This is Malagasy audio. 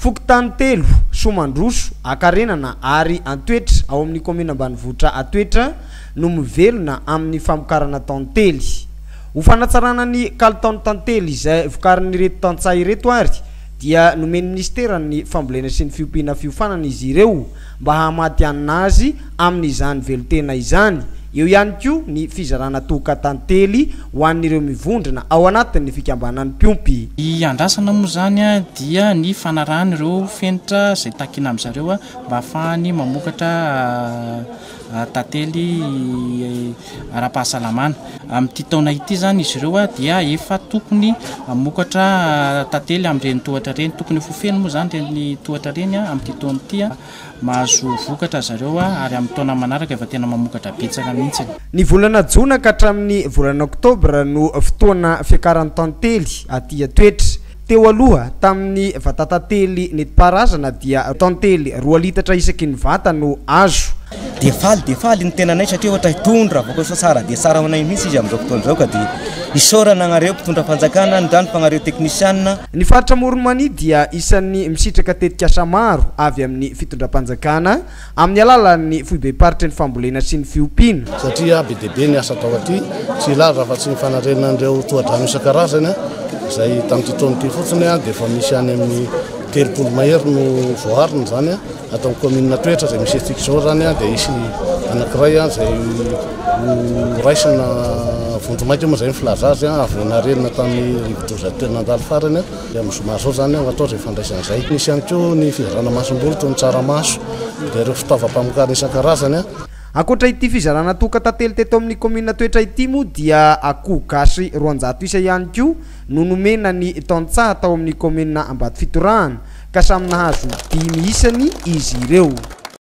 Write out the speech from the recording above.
Fokotany telo Somandroso akarenana ary Antoetra ao amin'ny commune ambanivohitra Antoetra no mivelona amin'ny famokarana tantely. Ho fanatsarana ny kalitaon'ny tantely izay vokarin'ny reto tantsaha ireto ary dia nomen'ny ministera ny fambolena sy ny fiompiana fiofanana izy ireo mba hamaty azy amin'izany velotena izany. Eo ihany koa ny fizarana toka tantely ho an'ireo mivondrona ao anatin'ny fikambanan'ny mpiompy. Andrasana moa zany dia ny fanarahana ireo fenitra izay takina amin'izareo mba ahafahany mamokatra tantely ara-pahasalamana. Amin'ity taona ity zany izy ireo dia efa tokony mamokatra tantely amin'ireny tohatra ireny, tokony fofeny moa zany ireny tohatra ireny amin'ity taona ity mahazo vokatra zareo ary amin'ny taona manaraka efa tena mamokatra betsaka mihitsy. Ny volana Jona ka hatramin'ny volana Oktobra no fotoana fiakaran'ny tantely aty Antoetra. Teo aloha tamin'ny vatatantely nentim-paharazana dia tantely 2 litatra isaky ny vata no azo. Defaly ny tenanay satria ohatra hitondra vao kosa tsara dia tsara hoanay mihitsy izy amin'izao fotoana izao ka dia isaorana anareo mpitondra fanjakana ndany fanareo teknisianina. Ny faritra Moronmany dia isan'ny misitraka tetikasa maro avy amin'ny fitondram-panjakana amin'ny alalan'ny foibe-paritra ny fambolena sy ny fiompiana. Satria be dia be ny asa tao aty tsy ilaza fa tsy mifanarena tohadrano isan-karazany izay tamin'ity taona ity fotsiny dia efa misy any amin'ny 30 mahery no voarina zany atao commune Antoetra izay misy antsika izao zany dia isy anankiray izay raisina vondromaika moa izay filaza azy avy narenina tamin'ny rivodroza tena nandalo farany dia amin'ny zoma zao zany atao izay fandraisan'izay. Misy ihany koa ny fizarana masom-bolo toy ny tsaramaso dia ireo fitaovam-pamokarana isan-karazany. Akoatra ity fizarana toka tantely teto amin'ny commune Antoetra ity moa dia akoho gasy 200 isa ihany koa no nomena ny tantsaha tao amin'ny commune Ambatofitorahana ka samy nahazo 5 isany izy ireo.